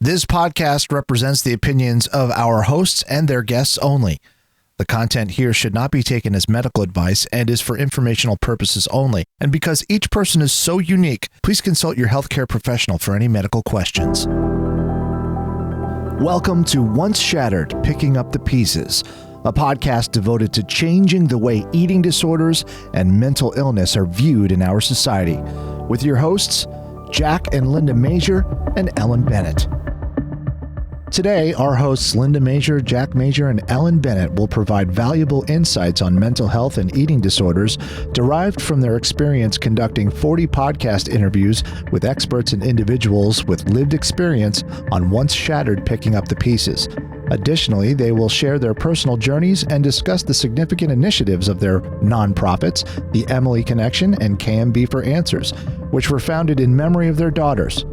This podcast represents the opinions of our hosts and their guests only. The content here should not be taken as medical advice and is for informational purposes only. And because each person is so unique, please consult your healthcare professional for any medical questions. Welcome to Once Shattered, Picking Up the Pieces, a podcast devoted to changing the way eating disorders and mental illness are viewed in our society. With your hosts, Jack and Linda Mazur and Ellen Bennett. Today, our hosts Linda Mazur, Jack Mazur, and Ellen Bennett will provide valuable insights on mental health and eating disorders derived from their experience conducting 40 podcast interviews with experts and individuals with lived experience on Once Shattered, Picking Up the Pieces. Additionally, they will share their personal journeys and discuss the significant initiatives of their nonprofits, the Emilee Connection and KMB for Answers, which were founded in memory of their daughters.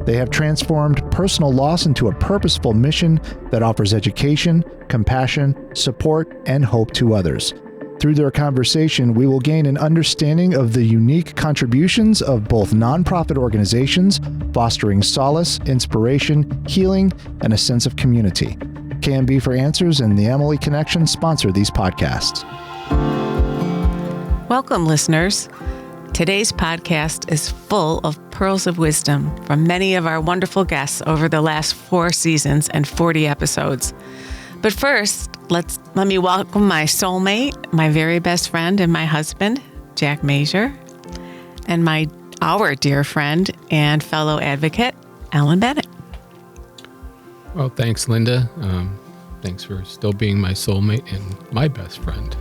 They have transformed personal loss into a purposeful mission that offers education, compassion, support, and hope to others. Through their conversation, we will gain an understanding of the unique contributions of both nonprofit organizations, fostering solace, inspiration, healing, and a sense of community. KMB for Answers and the Emilee Connection sponsor these podcasts. Welcome, listeners. Today's podcast is full of pearls of wisdom from many of our wonderful guests over the last 4 seasons and 40 episodes. But first, let me welcome my soulmate, my very best friend, and my husband, Jack Mazur, and our dear friend and fellow advocate, Ellen Bennett. Well, thanks, Linda. Thanks for still being my soulmate and my best friend.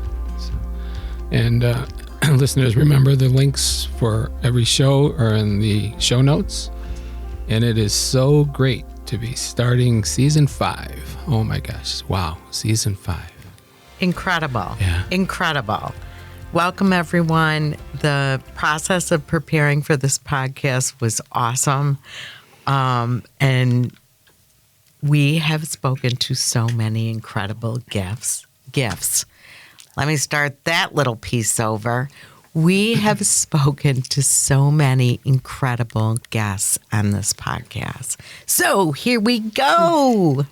Listeners, remember the links for every show are in the show notes. And it is so great to be starting season 5. Oh my gosh. Wow. Season 5. Incredible. Yeah. Incredible. Welcome, everyone. The process of preparing for this podcast was awesome. And we have spoken to so many incredible gifts. Let me start that little piece over. We have spoken to so many incredible guests on this podcast. So here we go.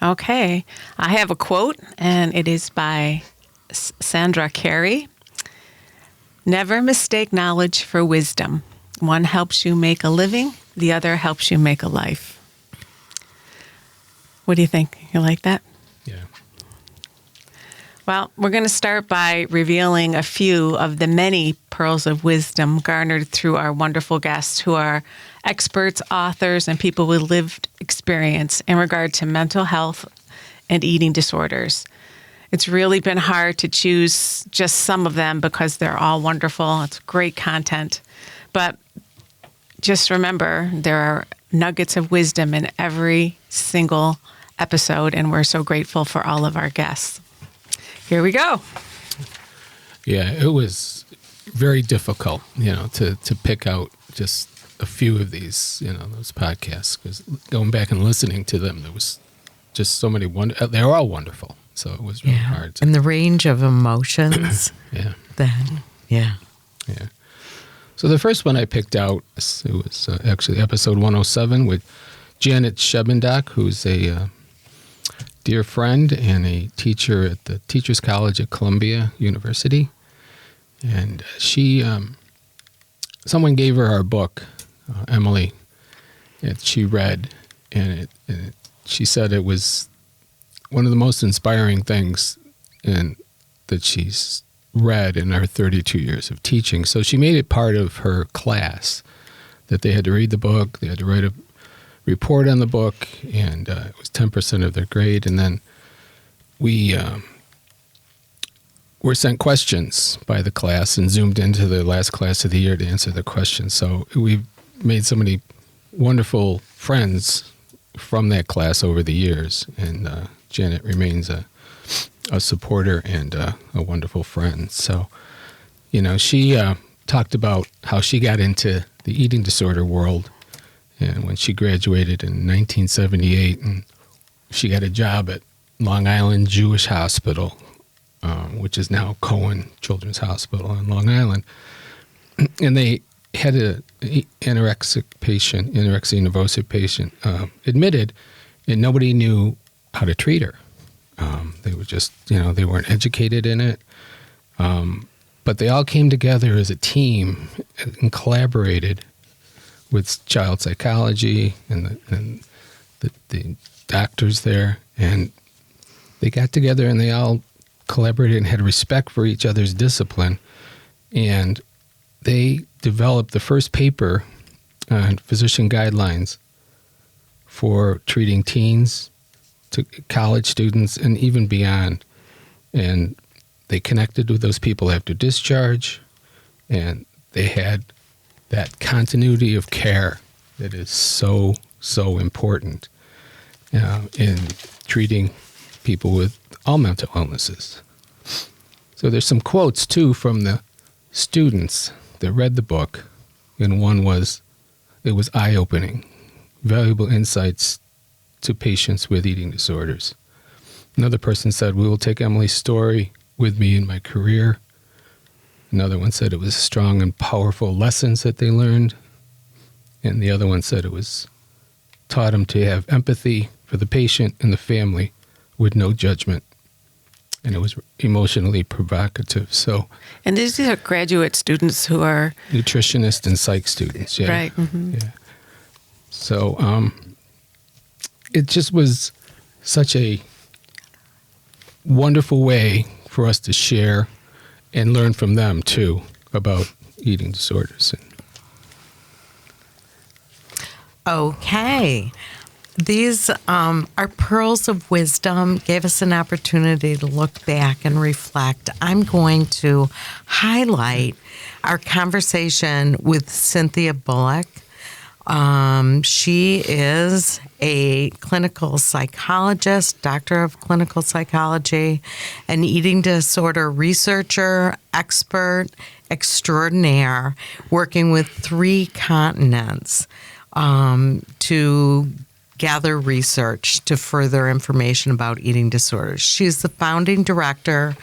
Okay. I have a quote, and it is by Sandra Carey. Never mistake knowledge for wisdom. One helps you make a living, the other helps you make a life. What do you think? You like that? Yeah. Well, we're going to start by revealing a few of the many pearls of wisdom garnered through our wonderful guests who are experts, authors, and people with lived experience in regard to mental health and eating disorders. It's really been hard to choose just some of them because they're all wonderful. It's great content. But just remember, there are nuggets of wisdom in every single episode, and we're so grateful for all of our guests. Here we go. Yeah, it was very difficult, to pick out just a few of these, those podcasts, because going back and listening to them, there was just so many they were all wonderful. So it was really hard. And the range of emotions. Yeah. Then, yeah. Yeah. So the first one I picked out, it was actually episode 107 with Janet Shebendock, who's a dear friend and a teacher at the Teachers College at Columbia University. And someone gave her our book, Emilee, that she read, and she said it was one of the most inspiring things that she's read in her 32 years of teaching. So she made it part of her class that they had to read the book, they had to write a report on the book, and it was 10% of their grade. And then we were sent questions by the class and zoomed into the last class of the year to answer the questions. So we've made so many wonderful friends from that class over the years, and Janet remains a supporter and a wonderful friend. So, she talked about how she got into the eating disorder world, and when she graduated in 1978, and she got a job at Long Island Jewish Hospital, which is now Cohen Children's Hospital on Long Island. And they had an anorexic patient, anorexia nervosa patient, admitted, and nobody knew how to treat her. They were just, they weren't educated in it. But they all came together as a team and collaborated with child psychology and the doctors there. And they got together and they all collaborated and had respect for each other's discipline. And they developed the first paper on physician guidelines for treating teens to college students and even beyond. And they connected with those people after discharge, and they had that continuity of care that is so, so important in treating people with all mental illnesses. So there's some quotes, too, from the students that read the book, and one was, it was eye-opening, valuable insights to patients with eating disorders. Another person said, we will take Emilee's story with me in my career. Another one said it was strong and powerful lessons that they learned. And the other one said it was taught them to have empathy for the patient and the family with no judgment. And it was emotionally provocative. And these are graduate students who are nutritionists and psych students. Yeah. Right. Mm-hmm. Yeah. So it just was such a wonderful way for us to share and learn from them too about eating disorders. Okay. These are pearls of wisdom, gave us an opportunity to look back and reflect. I'm going to highlight our conversation with Cynthia Bullock. She is a clinical psychologist, doctor of clinical psychology, an eating disorder researcher, expert extraordinaire, working with 3 continents to gather research to further information about eating disorders. She's the founding director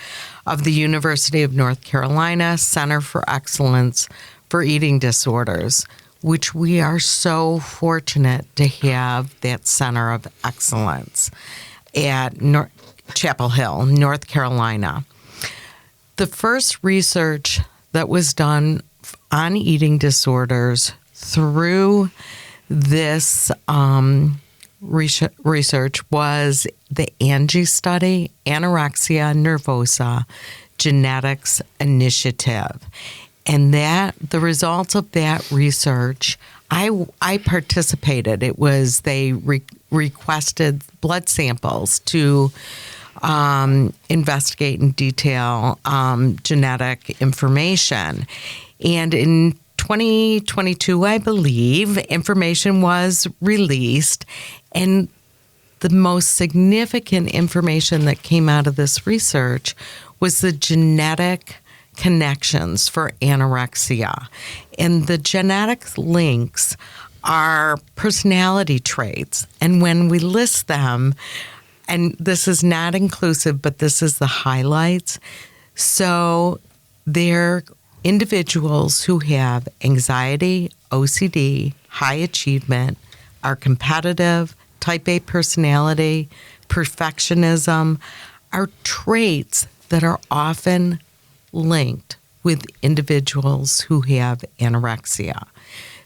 of the University of North Carolina Center for Excellence for Eating Disorders, which we are so fortunate to have that Center of Excellence at Chapel Hill, North Carolina. The first research that was done on eating disorders through this research was the ANGI study, Anorexia Nervosa Genetics Initiative. And the results of that research, I participated. It was they requested blood samples to investigate in detail genetic information. And in 2022, I believe, information was released. And the most significant information that came out of this research was the genetic connections for anorexia. And the genetic links are personality traits. And when we list them, and this is not inclusive, but this is the highlights. So they're individuals who have anxiety, OCD, high achievement, are competitive, type A personality, perfectionism, are traits that are often linked with individuals who have anorexia.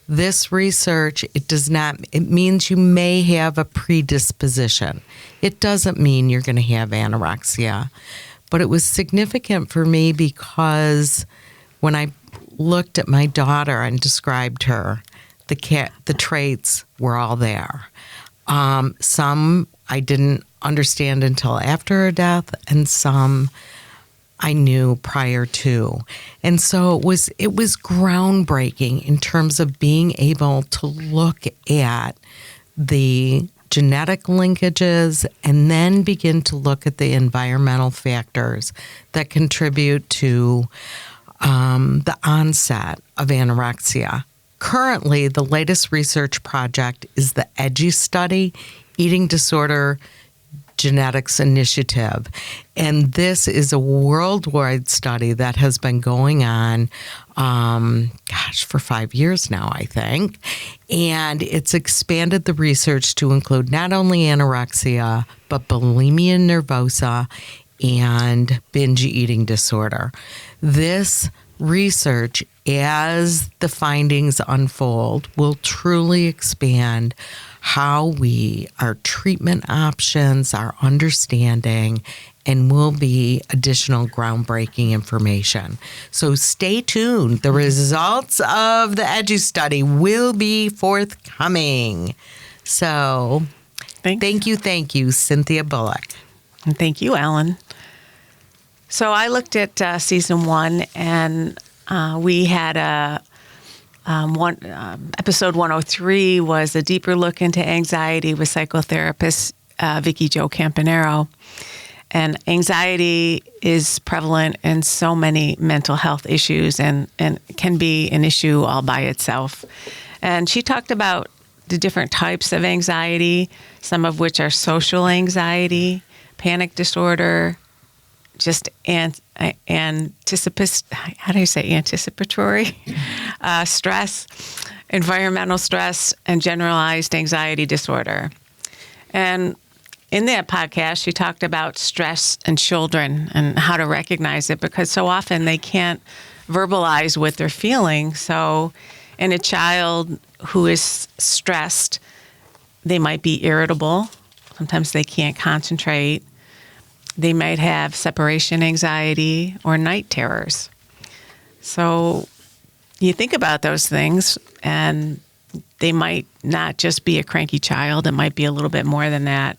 This research, it means you may have a predisposition. It doesn't mean you're going to have anorexia. But it was significant for me because when I looked at my daughter and described her, the traits were all there. Some I didn't understand until after her death, and some I knew prior to. And so it was groundbreaking in terms of being able to look at the genetic linkages and then begin to look at the environmental factors that contribute to the onset of anorexia. Currently, the latest research project is the EDGI study, Eating Disorder Genetics Initiative. And this is a worldwide study that has been going on, for 5 years now, I think. And it's expanded the research to include not only anorexia, but bulimia nervosa and binge eating disorder. This research, as the findings unfold, will truly expand how our treatment options, our understanding, and will be additional groundbreaking information. So stay tuned. The results of the EDU study will be forthcoming. So thank you, Cynthia Bullock. And thank you, Ellen. So I looked at season 1, and we had episode 103 was a deeper look into anxiety with psychotherapist Vicky Jo Campanero. And anxiety is prevalent in so many mental health issues and can be an issue all by itself. And she talked about the different types of anxiety, some of which are social anxiety, panic disorder, just anticipatory stress, environmental stress, and generalized anxiety disorder. And in that podcast, she talked about stress in children and how to recognize it, because so often they can't verbalize what they're feeling. So in a child who is stressed, they might be irritable. Sometimes they can't concentrate. They might have separation anxiety or night terrors. So you think about those things, and they might not just be a cranky child. It might be a little bit more than that.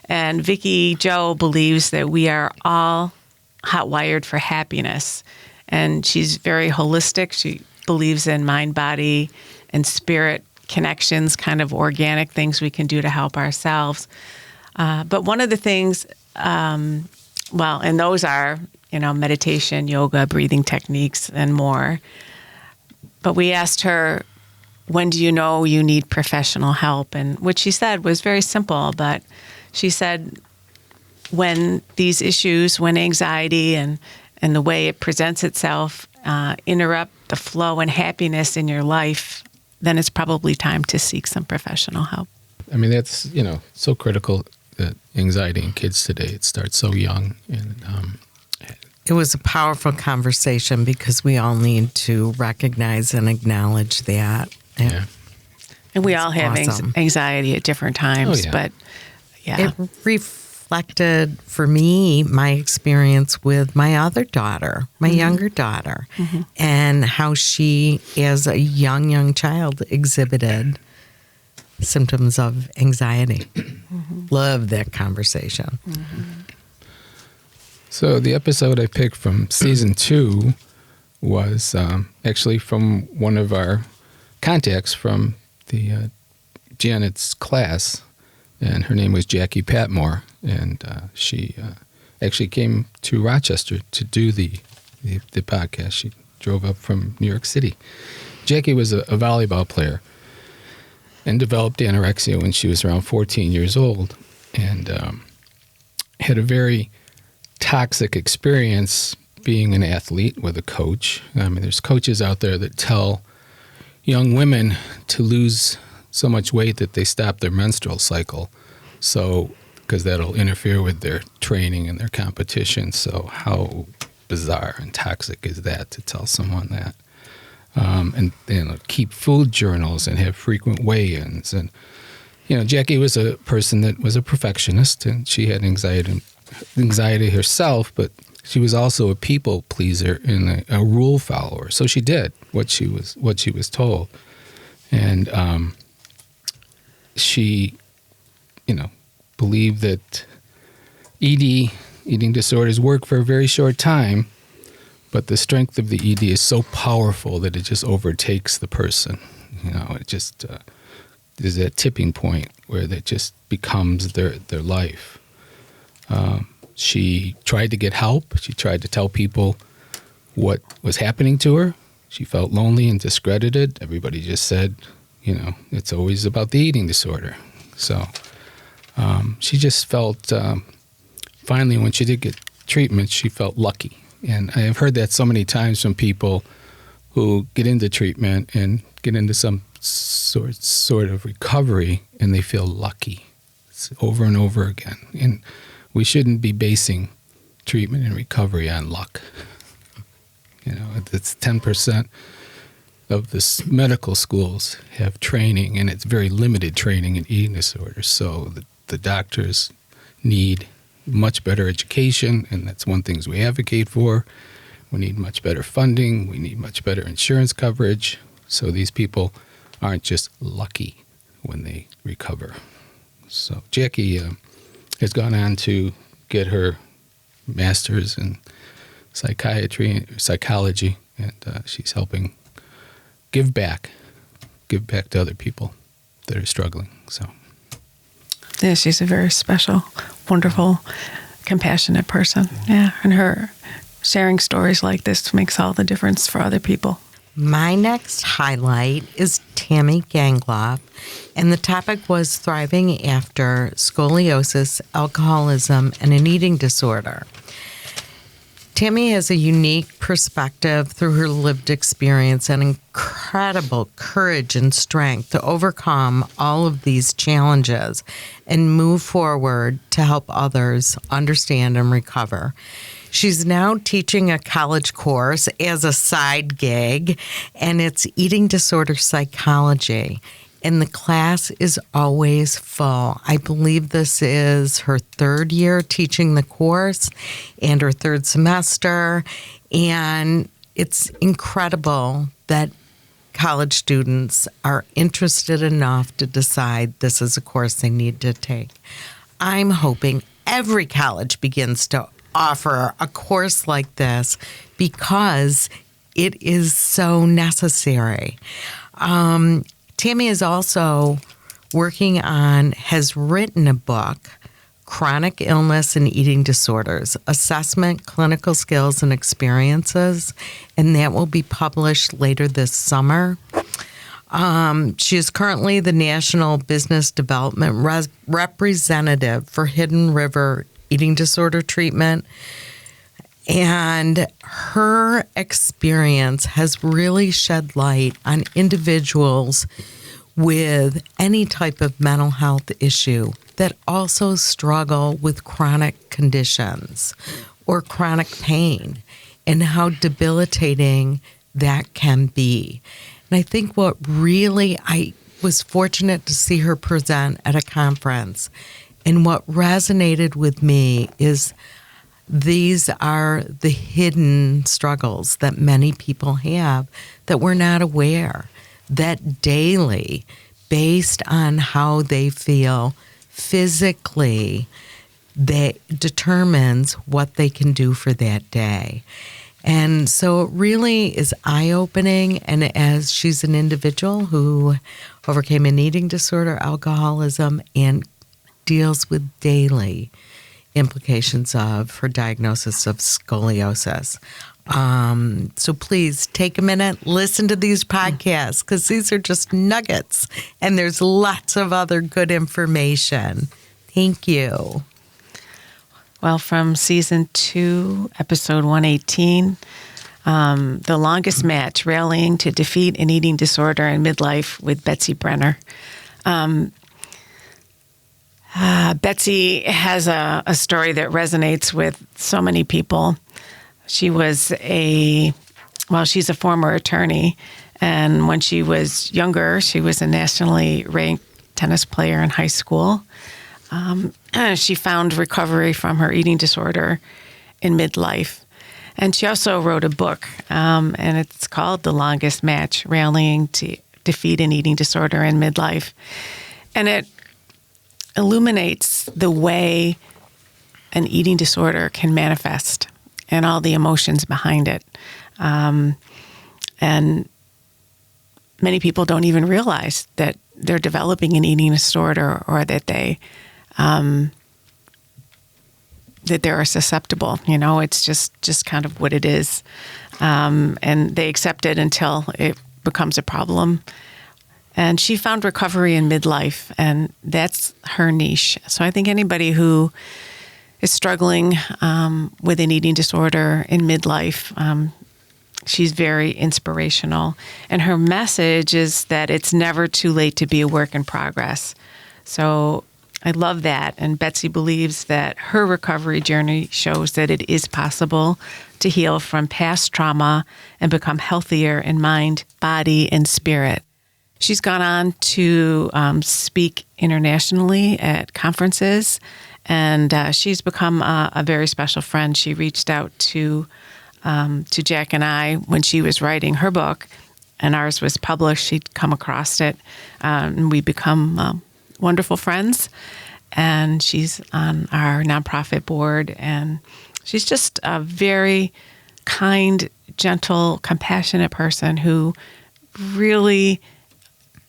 And Vicky Jo believes that we are all hot-wired for happiness. And she's very holistic. She believes in mind, body, and spirit connections, kind of organic things we can do to help ourselves. But one of the things, and those are, meditation, yoga, breathing techniques, and more. But we asked her, when do you know you need professional help? And what she said was very simple, but she said, when these issues, when anxiety and the way it presents itself interrupt the flow and happiness in your life, then it's probably time to seek some professional help. I mean, that's, so critical, that anxiety in kids today. It starts so young. And it was a powerful conversation because we all need to recognize and acknowledge that. Yeah. And we all have awesome. Anxiety at different times, but yeah. It reflected, for me, my experience with my other daughter, my younger daughter, and how she, as a young child, exhibited symptoms of anxiety. Love that conversation. So the episode I picked from season 2 was actually from one of our contacts from the Janet's class, and her name was Jackie Patmore, and she actually came to Rochester to do the podcast. She drove up from New York City. Jackie was a volleyball player and developed anorexia when she was around 14 years old, and had a very toxic experience being an athlete with a coach. I mean, there's coaches out there that tell young women to lose so much weight that they stop their menstrual cycle, so because that'll interfere with their training and their competition. So how bizarre and toxic is that to tell someone that? And keep food journals and have frequent weigh-ins. And Jackie was a person that was a perfectionist, and she had anxiety herself, but she was also a people pleaser and a rule follower. So she did what she was told, and she, believed that ED, eating disorders, work for a very short time, but the strength of the ED is so powerful that it just overtakes the person. It just there's that tipping point where it just becomes their life. She tried to get help. She tried to tell people what was happening to her. She felt lonely and discredited. Everybody just said, it's always about the eating disorder. So She just felt, finally, when she did get treatment, she felt lucky. And I have heard that so many times from people who get into treatment and get into some sort of recovery, and they feel lucky. It's over and over again. And we shouldn't be basing treatment and recovery on luck. It's 10% of the medical schools have training, and it's very limited training in eating disorders. So the doctors need much better education, and that's one thing we advocate for. We need much better funding. We need much better insurance coverage, so these people aren't just lucky when they recover. So Jackie has gone on to get her master's in psychology, and she's helping give back to other people that are struggling. So. Yeah, she's a very special, wonderful, compassionate person. Yeah, and her sharing stories like this makes all the difference for other people. My next highlight is Tammy Gangloff, and the topic was thriving after scoliosis, alcoholism, and an eating disorder. Tammy has a unique perspective through her lived experience and incredible courage and strength to overcome all of these challenges and move forward to help others understand and recover. She's now teaching a college course as a side gig, and it's eating disorder psychology. And the class is always full. I believe this is her third year teaching the course and her third semester. And it's incredible that college students are interested enough to decide this is a course they need to take. I'm hoping every college begins to offer a course like this because it is so necessary. Tammy is also has written a book, Chronic Illness and Eating Disorders, Assessment, Clinical Skills, and Experiences, and that will be published later this summer. She is currently the National Business Development Representative for Hidden River Eating Disorder Treatment. And her experience has really shed light on individuals with any type of mental health issue that also struggle with chronic conditions or chronic pain and how debilitating that can be. And I think I was fortunate to see her present at a conference, and what resonated with me is these are the hidden struggles that many people have that we're not aware, that daily, based on how they feel physically, that determines what they can do for that day. And so it really is eye-opening. And as she's an individual who overcame an eating disorder, alcoholism, and deals with daily implications of her diagnosis of scoliosis. So please take a minute, listen to these podcasts, because these are just nuggets, and there's lots of other good information. Thank you. Well, from season 2, episode 118, The Longest Match, Rallying to Defeat an Eating Disorder in Midlife with Betsy Brenner. Betsy has a story that resonates with so many people. She's a former attorney, and when she was younger, she was a nationally ranked tennis player in high school. She found recovery from her eating disorder in midlife. And she also wrote a book, and it's called The Longest Match, Rallying to Defeat an Eating Disorder in Midlife. And it illuminates the way an eating disorder can manifest and all the emotions behind it. And many people don't even realize that they're developing an eating disorder or that they are susceptible. It's just kind of what it is. And they accept it until it becomes a problem. And she found recovery in midlife, and that's her niche. So I think anybody who is struggling with an eating disorder in midlife, she's very inspirational. And her message is that it's never too late to be a work in progress. So I love that. And Betsy believes that her recovery journey shows that it is possible to heal from past trauma and become healthier in mind, body, and spirit. She's gone on to speak internationally at conferences, and she's become a very special friend. She reached out to Jack and I when she was writing her book, and ours was published. She'd come across it, and we become wonderful friends. And she's on our nonprofit board, and she's just a very kind, gentle, compassionate person who really,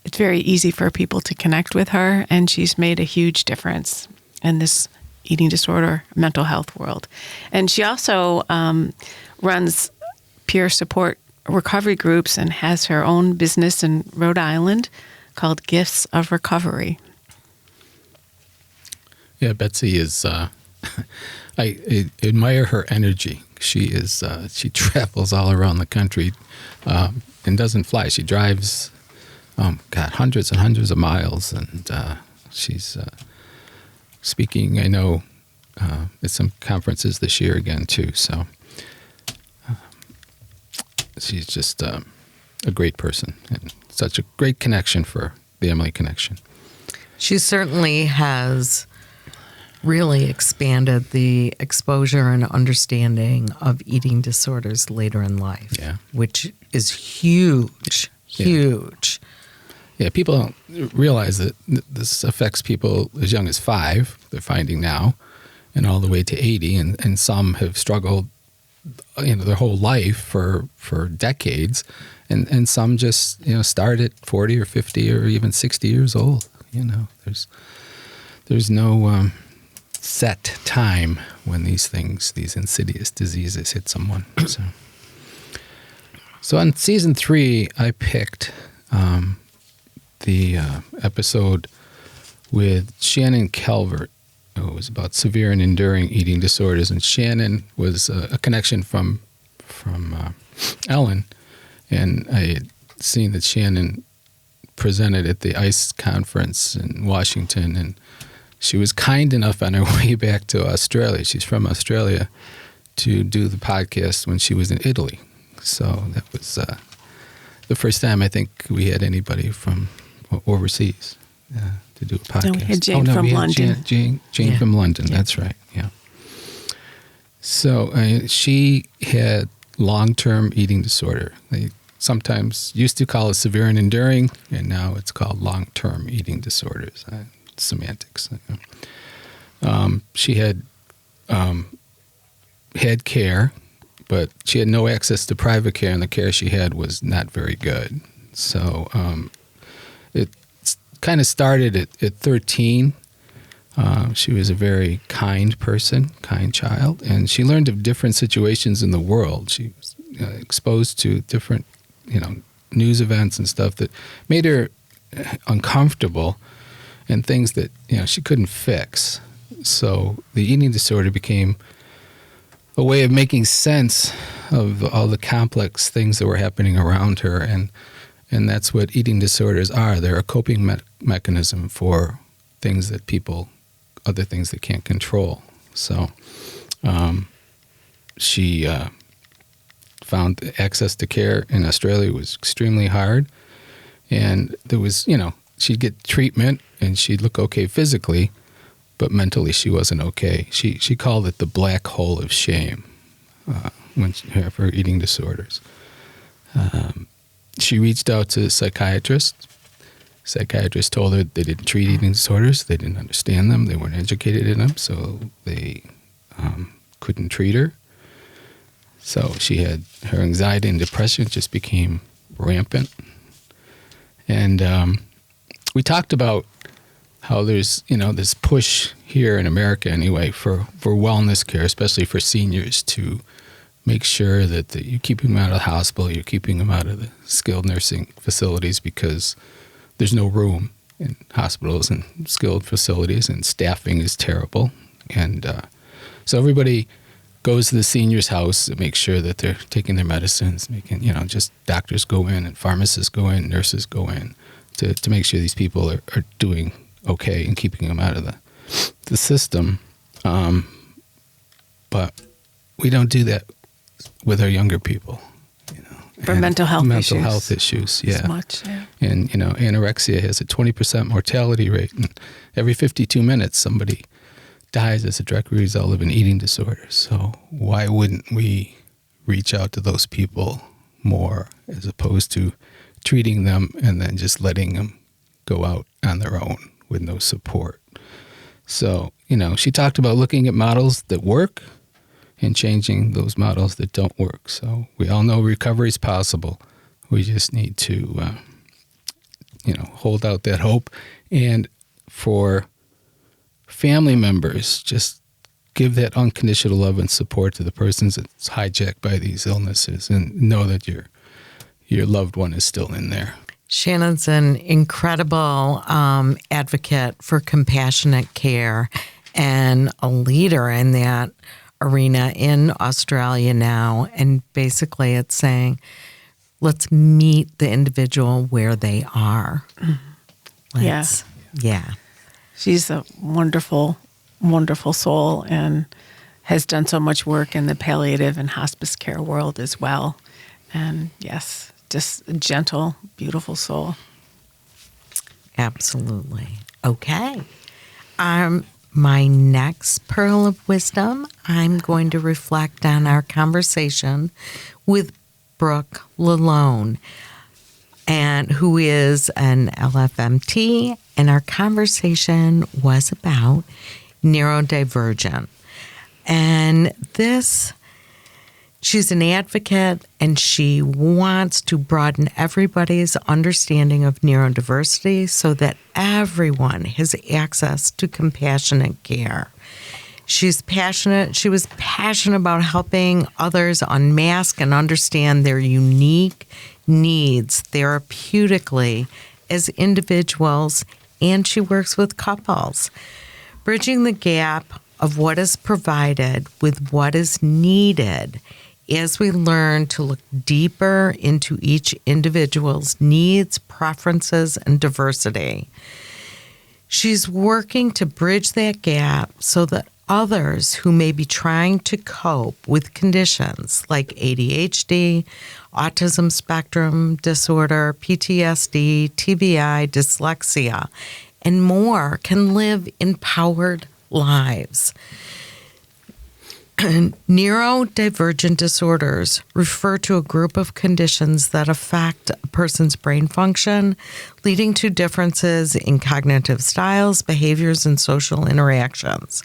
it's very easy for people to connect with her, and she's made a huge difference in this eating disorder, mental health world. And she also runs peer support recovery groups and has her own business in Rhode Island called Gifts of Recovery. Yeah, Betsy is, I admire her energy. She travels all around the country and doesn't fly. She drives, hundreds and hundreds of miles, and she's speaking, I know, at some conferences this year again, too. So she's just a great person and such a great connection for the Emilee Connection. She certainly has really expanded the exposure and understanding of eating disorders later in life, which is huge. Yeah, people don't realize that this affects people as young as 5, they're finding now, and all the way to 80, and some have struggled their whole life for decades, and some just start at 40 or 50 or even 60 years old. There's no set time when these insidious diseases hit someone. So on season 3, I picked the episode with Shannon Calvert. It was about severe and enduring eating disorders, and Shannon was a connection from Ellen, and I had seen that Shannon presented at the ICE conference in Washington, and she was kind enough on her way back to Australia, she's from Australia, to do the podcast when she was in Italy. So that was the first time I think we had anybody from overseas to do a podcast. No, we had Jane from London. Jane from London, that's right, yeah. So she had long-term eating disorder. They sometimes used to call it severe and enduring, and now it's called long-term eating disorders. Semantics. She had had care, but she had no access to private care, and the care she had was not very good. So it kind of started at 13. She was a very kind person, kind child, and she learned of different situations in the world. She was exposed to different, news events and stuff that made her uncomfortable, and things that she couldn't fix. So the eating disorder became a way of making sense of all the complex things that were happening around her, and that's what eating disorders are. They're a coping mechanism for things that other things they can't control. So she found access to care in Australia was extremely hard, and there was, she'd get treatment and she'd look okay physically, but mentally she wasn't okay. She called it the black hole of shame for eating disorders. She reached out to a psychiatrist. Psychiatrist told her they didn't treat eating disorders. They didn't understand them. They weren't educated in them, so they couldn't treat her. So she had her anxiety and depression just became rampant. And we talked about how there's, this push here in America anyway for wellness care, especially for seniors, to make sure that you're keeping them out of the hospital, you're keeping them out of the skilled nursing facilities, because there's no room in hospitals and skilled facilities, and staffing is terrible. And so everybody goes to the senior's house to make sure that they're taking their medicines, just doctors go in and pharmacists go in, nurses go in to make sure these people are doing okay and keeping them out of the system. But we don't do that with our younger people. For mental health issues, yeah. As much, yeah. And, anorexia has a 20% mortality rate. And every 52 minutes, somebody dies as a direct result of an eating disorder. So why wouldn't we reach out to those people more as opposed to treating them and then just letting them go out on their own with no support? So, she talked about looking at models that work and changing those models that don't work. So we all know recovery is possible. We just need to, hold out that hope. And for family members, just give that unconditional love and support to the persons that's hijacked by these illnesses, and know that your loved one is still in there. Shannon's an incredible advocate for compassionate care and a leader in that arena in Australia now. And basically it's saying, let's meet the individual where they are. Yeah. She's a wonderful, wonderful soul and has done so much work in the palliative and hospice care world as well. And yes, just a gentle, beautiful soul. Absolutely. Okay. My next pearl of wisdom, I'm going to reflect on our conversation with Brooke Lalone, and who is an LFMT, and our conversation was about neurodivergent. And she's an advocate, and she wants to broaden everybody's understanding of neurodiversity so that everyone has access to compassionate care. She was passionate about helping others unmask and understand their unique needs therapeutically as individuals, and she works with couples, bridging the gap of what is provided with what is needed as we learn to look deeper into each individual's needs, preferences, and diversity. She's working to bridge that gap so that others who may be trying to cope with conditions like ADHD, autism spectrum disorder, PTSD, TBI, dyslexia, and more can live empowered lives. Neurodivergent disorders refer to a group of conditions that affect a person's brain function, leading to differences in cognitive styles, behaviors, and social interactions.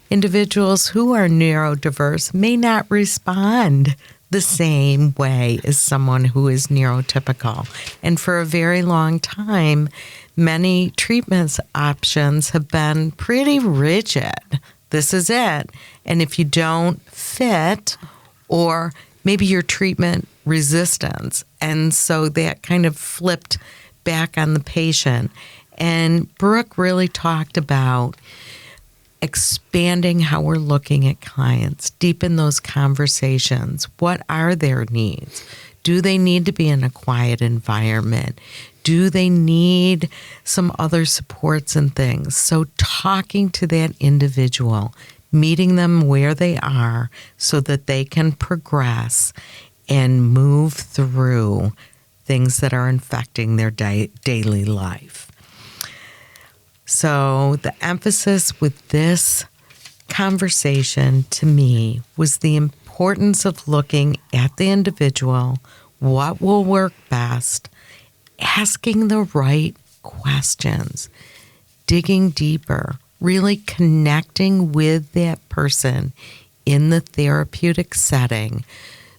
Individuals who are neurodiverse may not respond the same way as someone who is neurotypical. And for a very long time, many treatment options have been pretty rigid. This is it. And if you don't fit, or maybe your treatment resistance, and so that kind of flipped back on the patient. And Brooke really talked about expanding how we're looking at clients, deepen those conversations. What are their needs? Do they need to be in a quiet environment? Do they need some other supports and things? So talking to that individual, meeting them where they are so that they can progress and move through things that are infecting their daily life. So the emphasis with this conversation to me was the importance of looking at the individual, what will work best, asking the right questions, digging deeper, really connecting with that person in the therapeutic setting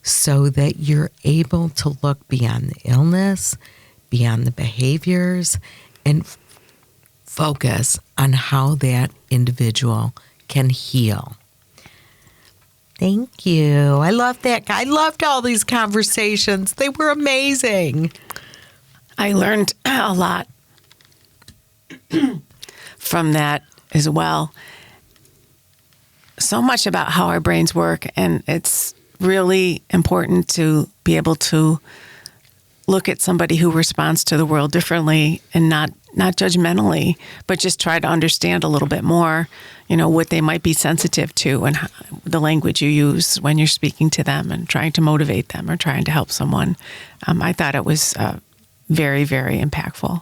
so that you're able to look beyond the illness, beyond the behaviors, and focus on how that individual can heal. Thank you. I love that. I loved all these conversations. They were amazing. I learned a lot from that as well. So much about how our brains work, and it's really important to be able to look at somebody who responds to the world differently and not judgmentally, but just try to understand a little bit more, what they might be sensitive to and the language you use when you're speaking to them and trying to motivate them or trying to help someone. I thought it was very, very impactful.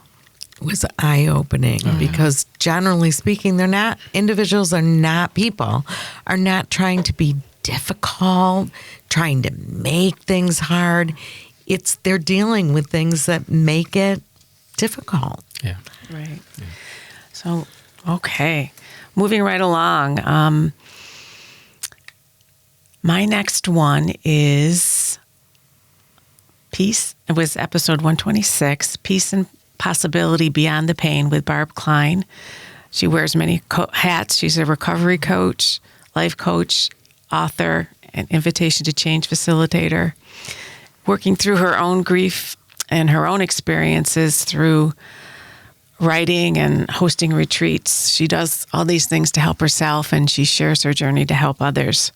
It was eye-opening because generally speaking, individuals are not people, are not trying to be difficult, trying to make things hard. They're dealing with things that make it difficult. Yeah. Right. Yeah. So, okay. Moving right along. My next one is Peace. It was episode 126, Peace and Possibility Beyond the Pain with Barb Klein. She wears many hats. She's a recovery coach, life coach, author, and invitation to change facilitator. Working through her own grief and her own experiences through writing and hosting retreats. She does all these things to help herself, and she shares her journey to help others.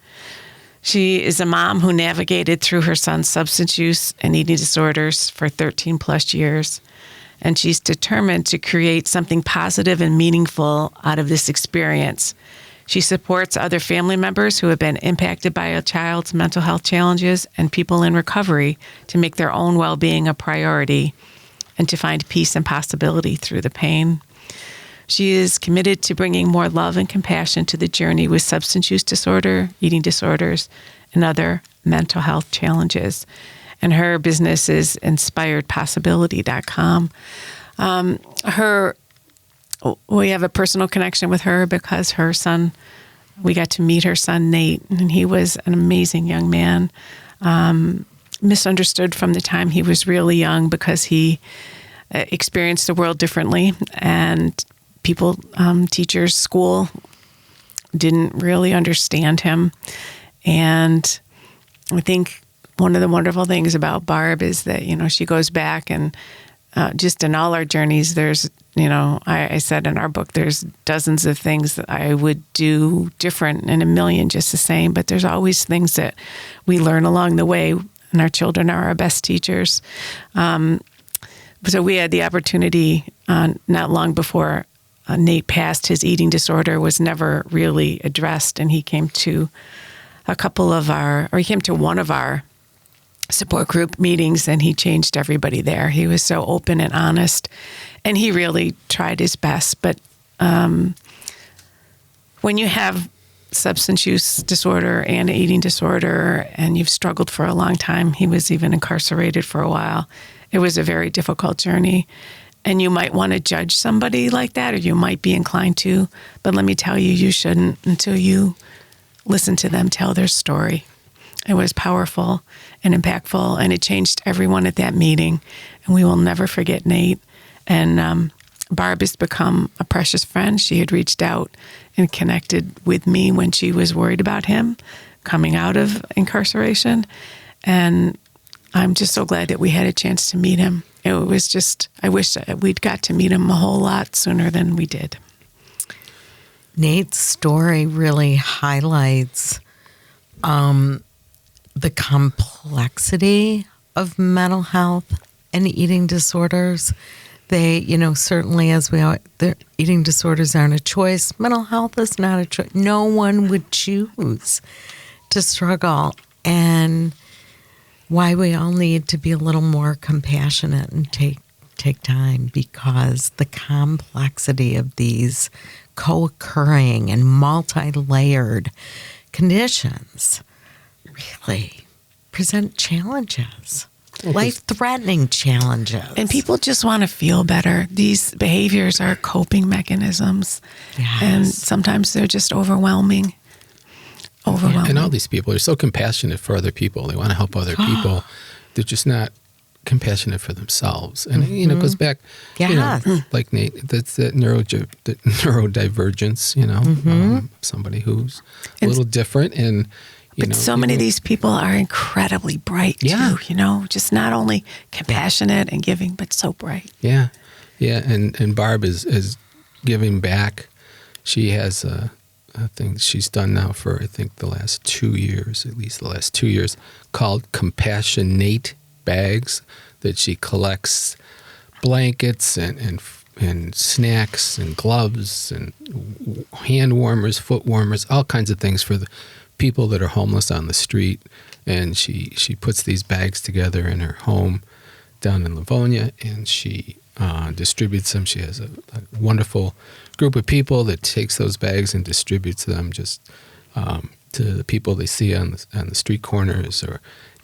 She is a mom who navigated through her son's substance use and eating disorders for 13 plus years. And she's determined to create something positive and meaningful out of this experience. She supports other family members who have been impacted by a child's mental health challenges and people in recovery to make their own well-being a priority and to find peace and possibility through the pain. She is committed to bringing more love and compassion to the journey with substance use disorder, eating disorders, and other mental health challenges. And her business is inspiredpossibility.com. We have a personal connection with her because her son, we got to meet her son, Nate, and he was an amazing young man, misunderstood from the time he was really young because he experienced the world differently, and people, teachers, school didn't really understand him. And I think one of the wonderful things about Barb is that, she goes back and just in all our journeys, there's, I said in our book, there's dozens of things that I would do different and a million just the same, but there's always things that we learn along the way, and our children are our best teachers. So we had the opportunity not long before Nate passed. His eating disorder was never really addressed, and he came to one of our support group meetings, and he changed everybody there. He was so open and honest, and he really tried his best. But when you have substance use disorder and eating disorder, and you've struggled for a long time, he was even incarcerated for a while. It was a very difficult journey. And you might want to judge somebody like that, or you might be inclined to, but let me tell you, you shouldn't until you listen to them tell their story. It was powerful and impactful, and it changed everyone at that meeting. And we will never forget Nate. And Barb has become a precious friend. She had reached out and connected with me when she was worried about him coming out of incarceration. And I'm just so glad that we had a chance to meet him. It was just, I wish we'd got to meet him a whole lot sooner than we did. Nate's story really highlights the complexity of mental health and eating disorders. They, certainly as their eating disorders aren't a choice. Mental health is not a choice. No one would choose to struggle. And why we all need to be a little more compassionate and take time, because the complexity of these co-occurring and multi-layered conditions really present challenges, life-threatening challenges. And people just want to feel better. These behaviors are coping mechanisms. Yes. And sometimes they're just overwhelming. And all these people are so compassionate for other people. They want to help other people. They're just not compassionate for themselves. And, it goes back, like Nate, that's that neurodivergence, somebody who's a little different. And, but so many of these people are incredibly bright, too, just not only compassionate and giving, but so bright. Yeah. Yeah, and Barb is giving back. She has a thing she's done now for, I think, the last 2 years, at least the last 2 years, called Compassionate Bags, that she collects blankets and snacks and gloves and hand warmers, foot warmers, all kinds of things for the people that are homeless on the street. And she puts these bags together in her home down in Livonia, and she distributes them. She has a wonderful group of people that takes those bags and distributes them just to the people they see on the street corners.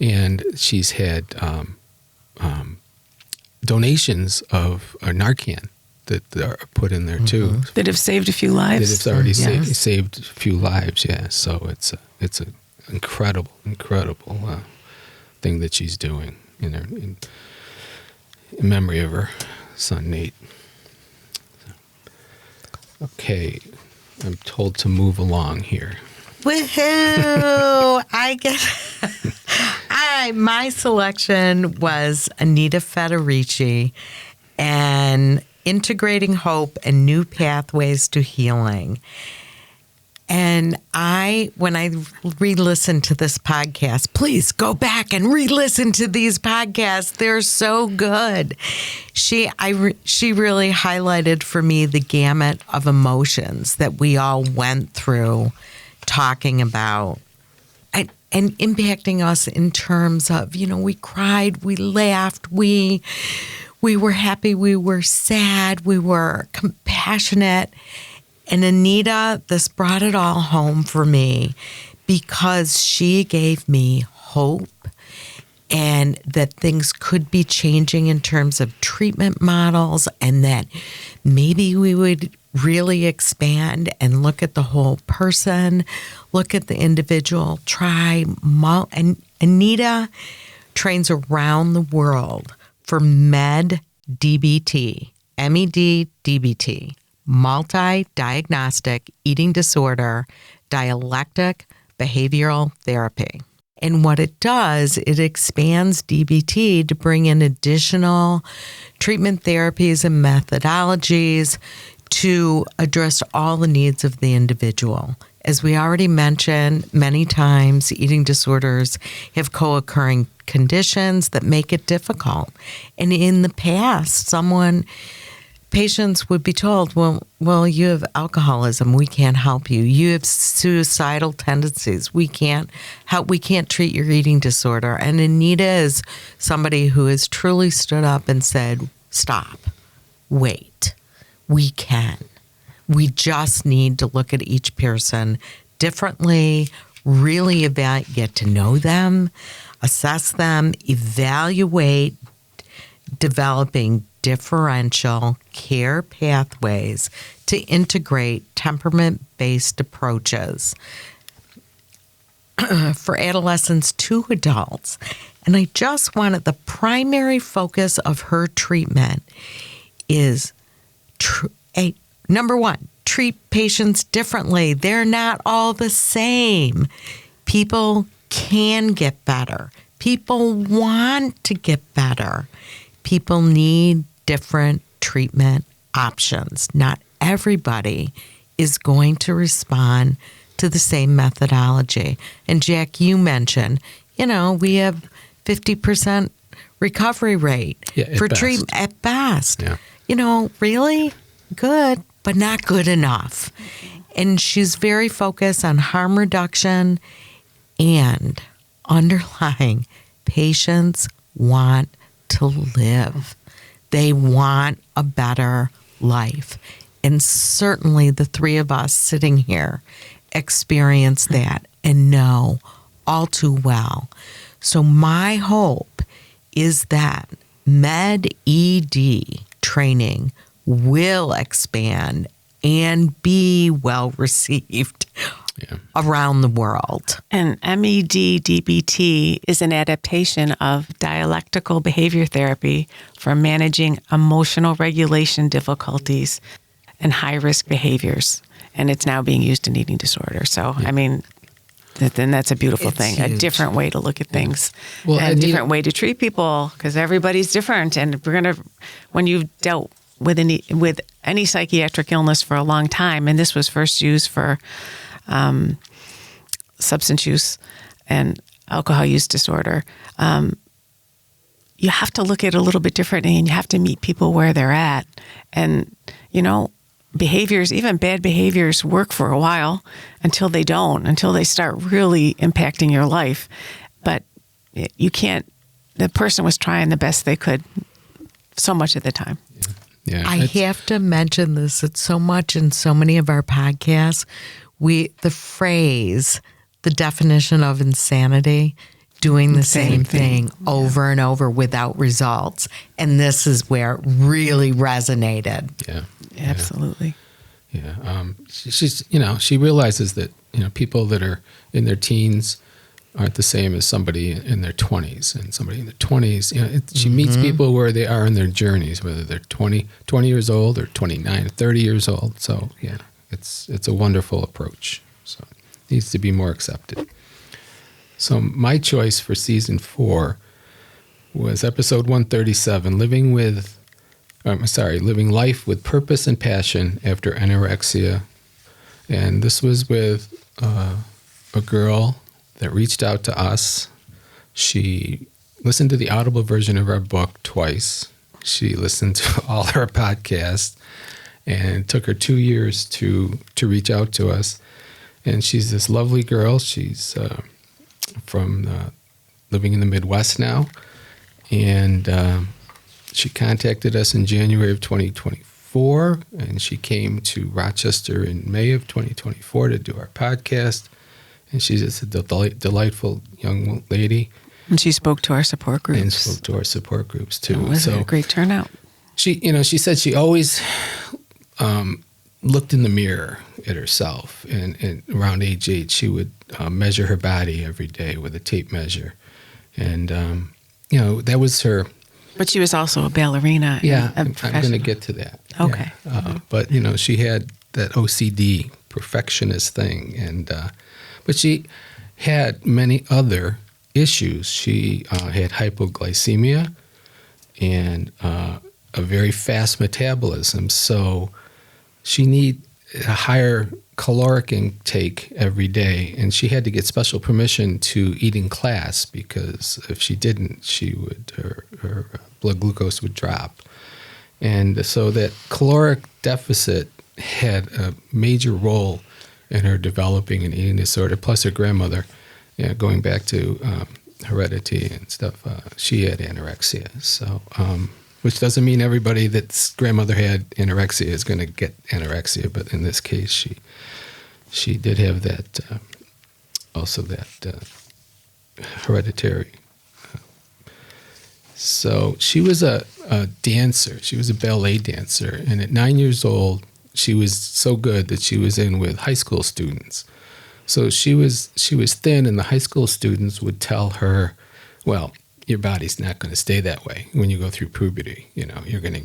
And she's had donations of Narcan that are put in there too. That have saved a few lives. That have already saved a few lives. Yeah, so it's an incredible thing that she's doing in memory of her son Nate. Okay, I'm told to move along here. Woohoo! My selection was Anita Federici and Integrating Hope and New Pathways to Healing. And when I re-listened to this podcast, please go back and re-listen to these podcasts. They're so good. She really highlighted for me the gamut of emotions that we all went through talking about and impacting us in terms of, we cried, we laughed, we were happy, we were sad, we were compassionate. And Anita, this brought it all home for me because she gave me hope and that things could be changing in terms of treatment models, and that maybe we would really expand and look at the whole person, look at the individual, and Anita trains around the world for MED-DBT, MED-DBT, multi-diagnostic eating disorder, dialectic behavioral therapy. And what it does, it expands DBT to bring in additional treatment therapies and methodologies to address all the needs of the individual. As we already mentioned many times, eating disorders have co-occurring conditions that make it difficult. And in the past, patients would be told, well, you have alcoholism, we can't help you. You have suicidal tendencies, we can't help, we can't treat your eating disorder. And Anita is somebody who has truly stood up and said, stop, wait, we can. We just need to look at each person differently, really get to know them, assess them, evaluate, developing differential care pathways to integrate temperament-based approaches for adolescents to adults. And I just wanted the primary focus of her treatment is, number one, treat patients differently. They're not all the same. People can get better. People want to get better. People need different treatment options. Not everybody is going to respond to the same methodology. And Jack, you mentioned, we have 50% recovery rate for treatment at best. Yeah. Really good, but not good enough. And she's very focused on harm reduction and underlying patients want to live. They want a better life. And certainly the three of us sitting here experience that and know all too well. So my hope is that MED-ED training will expand and be well received around the world. And MED-DBT is an adaptation of dialectical behavior therapy for managing emotional regulation difficulties and high-risk behaviors. And it's now being used in eating disorder. So, then that's a beautiful thing, huge. A different way to look at things, and a different way to treat people, because everybody's different. And when you've dealt with any psychiatric illness for a long time, and this was first used for substance use and alcohol use disorder, you have to look at it a little bit differently, and you have to meet people where they're at. And, behaviors, even bad behaviors, work for a while until they don't, until they start really impacting your life. But you can't, the person was trying the best they could so much of the time. Yeah. I have to mention this. It's so much in so many of our podcasts. The phrase, the definition of insanity, doing the same thing over and over without results. And this is where it really resonated. Yeah. Absolutely. Yeah. She's, she realizes that, people that are in their teens aren't the same as somebody in their 20s. And somebody in their 20s, she meets people where they are in their journeys, whether they're 20 years old or 29, 30 years old. So, yeah, it's a wonderful approach. So it needs to be more accepted. So my choice for season 4 was episode 137, Living Life with Purpose and Passion After Anorexia. And this was with a girl that reached out to us. She listened to the Audible version of our book twice. She listened to all our podcasts, and it took her 2 years to reach out to us. And she's this lovely girl. She's from living in the Midwest now. And she contacted us in January of 2024, and she came to Rochester in May of 2024 to do our podcast. And she's just a delightful young lady. And she spoke to our support groups. And spoke to our support groups, too. It was a great turnout. She said she always looked in the mirror at herself. And around age 8, she would measure her body every day with a tape measure. And, that was her... But she was also a ballerina. Yeah, I'm going to get to that. Okay. Yeah. But, she had that OCD perfectionist thing. And but she had many other issues. She had hypoglycemia and a very fast metabolism. So she needed a higher caloric intake every day, and she had to get special permission to eat in class, because if she didn't, her blood glucose would drop. And so that caloric deficit had a major role in her developing an eating disorder, plus her grandmother, going back to heredity and stuff, she had anorexia. So, which doesn't mean everybody that's grandmother had anorexia is going to get anorexia, but in this case, she did have that, also that hereditary. So she was a dancer. She was a ballet dancer, and at 9 years old, she was so good that she was in with high school students. So she was thin, and the high school students would tell her, well, your body's not going to stay that way when you go through puberty. You're going to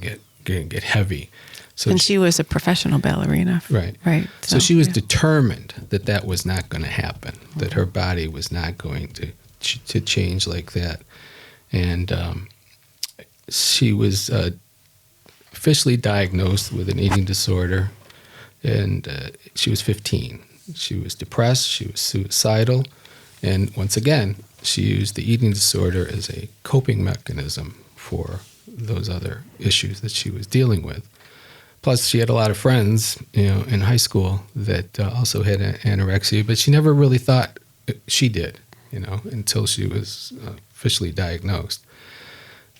get heavy. So and she was a professional ballerina. Right. Right. So she was determined that was not going to happen, that her body was not going to change like that. And she was officially diagnosed with an eating disorder, and she was 15. She was depressed, she was suicidal, and once again, she used the eating disorder as a coping mechanism for those other issues that she was dealing with. Plus, she had a lot of friends, in high school that also had anorexia, but she never really thought she did, until she was officially diagnosed.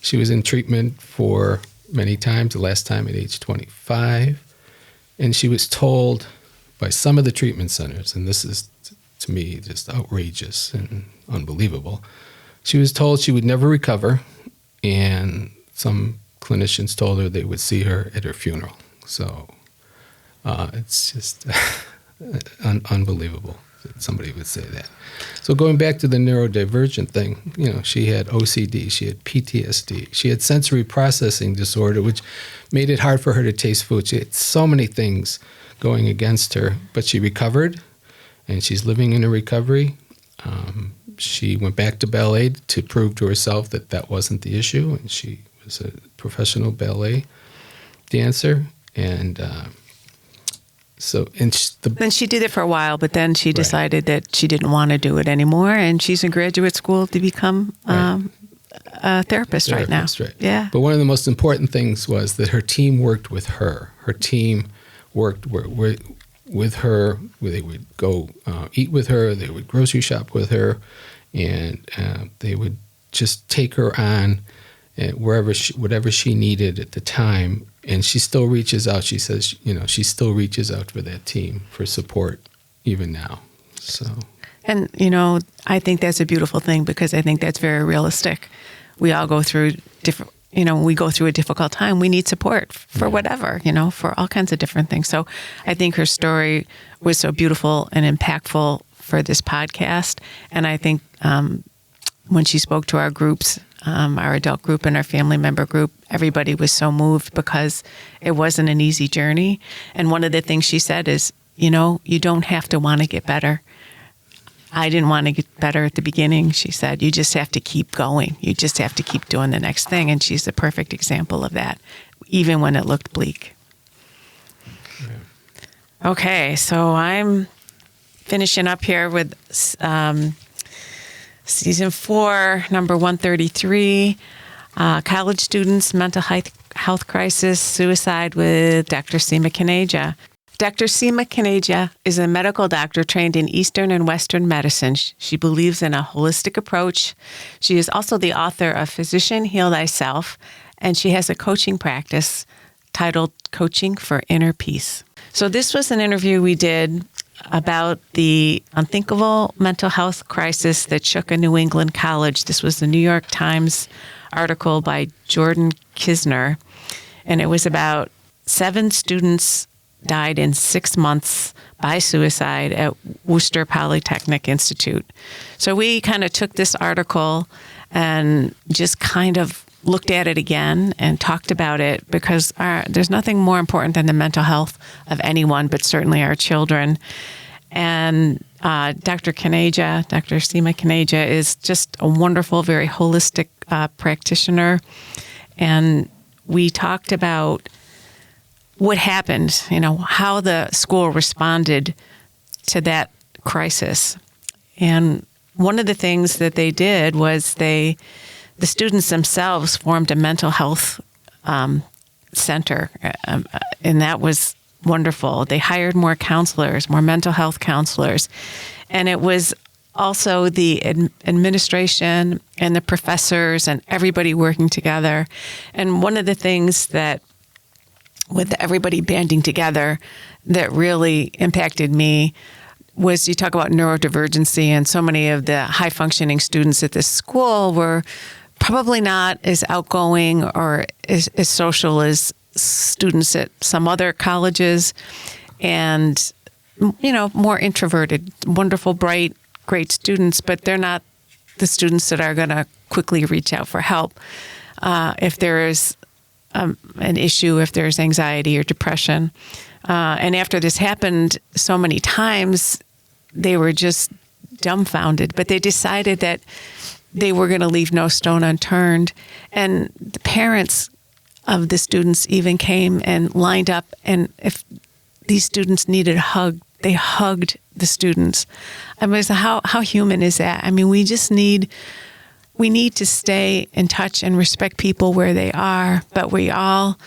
She was in treatment for many times, the last time at age 25, and she was told by some of the treatment centers, and this is, to me, just outrageous and unbelievable, she was told she would never recover, and some clinicians told her they would see her at her funeral. So it's just unbelievable that somebody would say that. So going back to the neurodivergent thing, she had OCD, she had PTSD, she had sensory processing disorder, which made it hard for her to taste food. She had so many things going against her, but she recovered, and she's living in a recovery. She went back to ballet to prove to herself that wasn't the issue, and she was a professional ballet. dancer, and then she did it for a while, but then she decided that she didn't want to do it anymore, and she's in graduate school to become a therapist right now. Right. Yeah. But one of the most important things was that her team worked with her. Her team worked with her. They would go eat with her. They would grocery shop with her, and they would just take her on whatever she needed at the time. And she still reaches out. She says, she still reaches out for that team for support even now. So. And, I think that's a beautiful thing, because I think that's very realistic. We all go through we go through a difficult time. We need support for whatever, for all kinds of different things. So I think her story was so beautiful and impactful for this podcast. And I think when she spoke to our groups, our adult group and our family member group, everybody was so moved, because it wasn't an easy journey. And one of the things she said is, you don't have to want to get better. I didn't want to get better at the beginning. She said, you just have to keep going. You just have to keep doing the next thing. And she's the perfect example of that, even when it looked bleak. Yeah. Okay, so I'm finishing up here with Season 4, number 133, College Students, Mental Health Crisis, Suicide, with Dr. Seema Kaneja. Dr. Seema Kaneja is a medical doctor trained in Eastern and Western medicine. She believes in a holistic approach. She is also the author of Physician, Heal Thyself, and she has a coaching practice titled Coaching for Inner Peace. So this was an interview we did about the unthinkable mental health crisis that shook a New England college. This was the New York Times article by Jordan Kisner, and it was about 7 students died in 6 months by suicide at Worcester Polytechnic Institute. So we kind of took this article and just kind of looked at it again and talked about it, because there's nothing more important than the mental health of anyone, but certainly our children. And Dr. Seema Kaneja, is just a wonderful, very holistic practitioner. And we talked about what happened, how the school responded to that crisis. And one of the things that they did was the students themselves formed a mental health center, and that was wonderful. They hired more counselors, more mental health counselors, and it was also the administration and the professors and everybody working together. And one of the things that, with everybody banding together, that really impacted me was, you talk about neurodivergency, and so many of the high-functioning students at this school were probably not as outgoing or as social as students at some other colleges, and, more introverted, wonderful, bright, great students, but they're not the students that are going to quickly reach out for help if there is an issue, if there's anxiety or depression. And after this happened so many times, they were just dumbfounded, but they decided that they were going to leave no stone unturned. And the parents of the students even came and lined up, and if these students needed a hug, they hugged the students. I mean, how human is that? I mean, we need to stay in touch and respect people where they are, but we all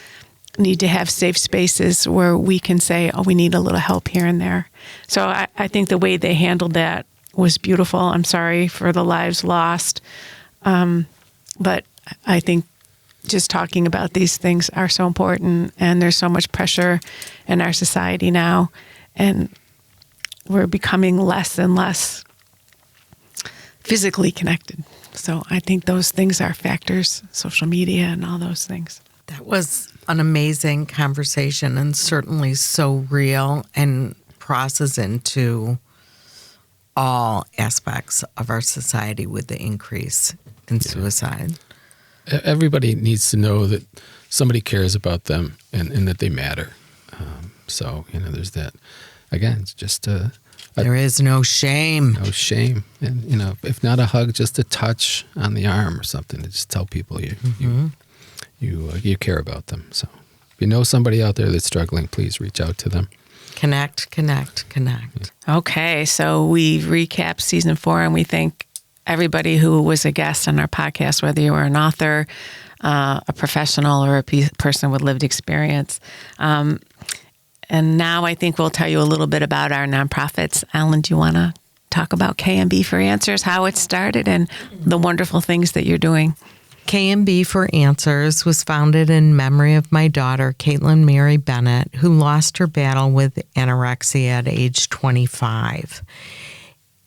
need to have safe spaces where we can say, oh, we need a little help here and there. So I think the way they handled that was beautiful. I'm sorry for the lives lost. But I think just talking about these things are so important, and there's so much pressure in our society now, and we're becoming less and less physically connected. So I think those things are factors, social media and all those things. That was an amazing conversation, and certainly so real, and crosses into all aspects of our society with the increase in suicide. Everybody needs to know that somebody cares about them and that they matter. So, there's that. Again, it's just there is no shame. No shame. And, if not a hug, just a touch on the arm or something to just tell people you care about them. So you know somebody out there that's struggling, please reach out to them. Connect, connect, connect. Okay, so we recapped season 4, and we thank everybody who was a guest on our podcast, whether you were an author, a professional, or a person with lived experience. And now I think we'll tell you a little bit about our nonprofits. Ellen, do you want to talk about KMB for Answers, how it started, and the wonderful things that you're doing? KMB for Answers was founded in memory of my daughter, Caitlin Mary Bennett, who lost her battle with anorexia at age 25.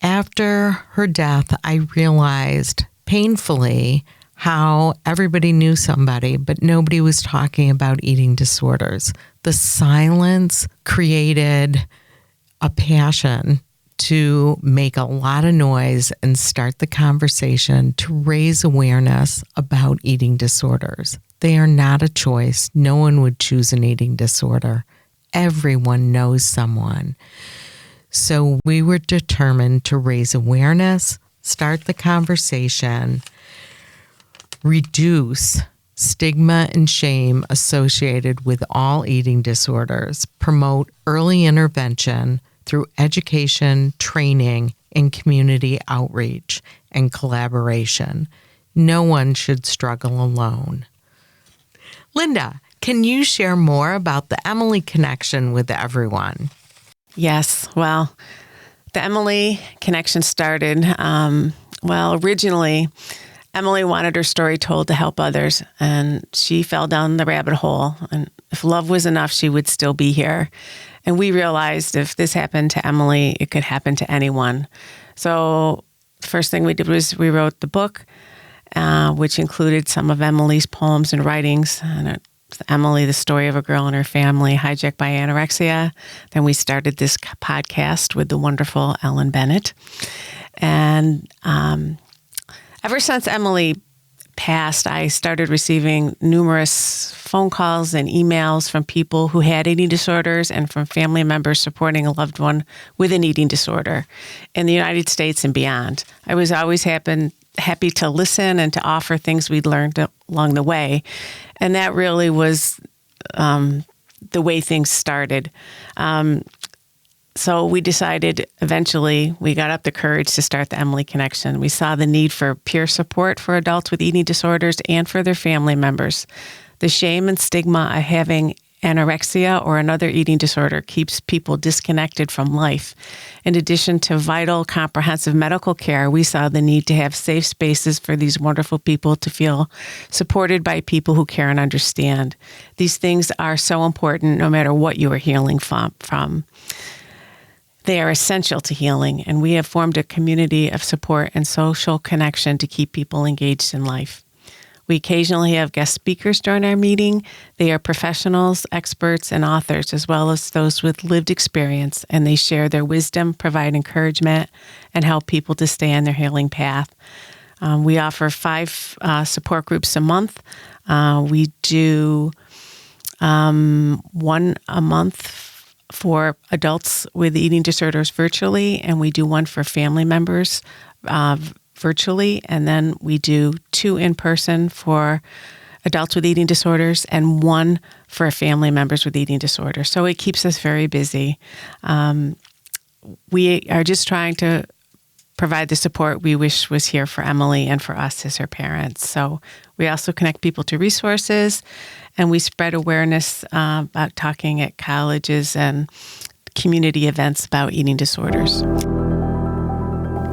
After her death, I realized painfully how everybody knew somebody, but nobody was talking about eating disorders. The silence created a passion to make a lot of noise and start the conversation to raise awareness about eating disorders. They are not a choice. No one would choose an eating disorder. Everyone knows someone. So we were determined to raise awareness, start the conversation, reduce stigma and shame associated with all eating disorders, promote early intervention through education, training, and community outreach and collaboration. No one should struggle alone. Linda, can you share more about the Emilee Connection with everyone? Yes. Well, the Emilee Connection started, originally, Emilee wanted her story told to help others, and she fell down the rabbit hole. And if love was enough, she would still be here. And we realized if this happened to Emilee, it could happen to anyone. So the first thing we did was we wrote the book, which included some of Emilee's poems and writings. And it's Emilee, the story of a girl and her family hijacked by anorexia. Then we started this podcast with the wonderful Ellen Bennett. And ever since Emilee passed, I started receiving numerous phone calls and emails from people who had eating disorders and from family members supporting a loved one with an eating disorder in the United States and beyond. I was always happy to listen and to offer things we'd learned along the way. And that really was the way things started. So we decided eventually, we got up the courage to start the Emilee Connection. We saw the need for peer support for adults with eating disorders and for their family members. The shame and stigma of having anorexia or another eating disorder keeps people disconnected from life. In addition to vital, comprehensive medical care, we saw the need to have safe spaces for these wonderful people to feel supported by people who care and understand. These things are so important no matter what you are healing from. They are essential to healing, and we have formed a community of support and social connection to keep people engaged in life. We occasionally have guest speakers during our meeting. They are professionals, experts, and authors, as well as those with lived experience, and they share their wisdom, provide encouragement, and help people to stay on their healing path. We offer 5 support groups a month. We do one a month for adults with eating disorders virtually, and we do one for family members virtually, and then we do 2 in person for adults with eating disorders and 1 for family members with eating disorders. So it keeps us very busy. We are just trying to provide the support we wish was here for Emilee and for us as her parents. So we also connect people to resources, and we spread awareness about talking at colleges and community events about eating disorders.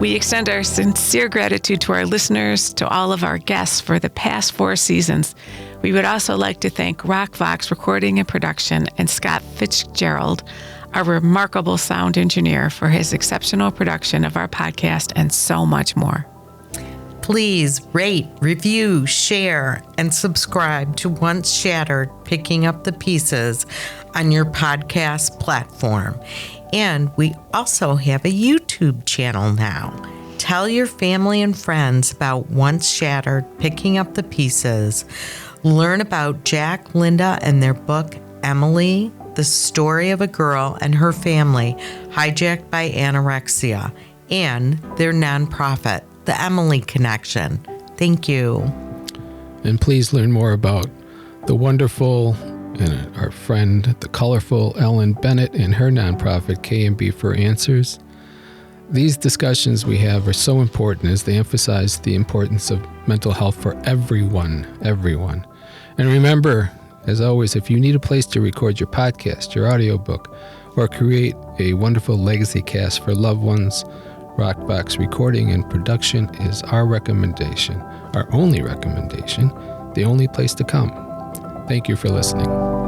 We extend our sincere gratitude to our listeners, to all of our guests for the past 4 seasons. We would also like to thank RockVox Recording and Production and Scott Fitzgerald, our remarkable sound engineer, for his exceptional production of our podcast and so much more. Please rate, review, share, and subscribe to Once Shattered, Picking Up the Pieces on your podcast platform. And we also have a YouTube channel now. Tell your family and friends about Once Shattered, Picking Up the Pieces. Learn about Jack, Linda, and their book, Emilee, the story of a girl and her family hijacked by anorexia, and their nonprofit, the Emilee Connection. Thank you. And please learn more about the wonderful and our friend, the colorful Ellen Bennett, and her nonprofit KMB for Answers. These discussions we have are so important as they emphasize the importance of mental health for everyone. And remember, as always, if you need a place to record your podcast, your audiobook, or create a wonderful legacy cast for loved ones, Rockbox Recording and Production is our recommendation, our only recommendation, the only place to come. Thank you for listening.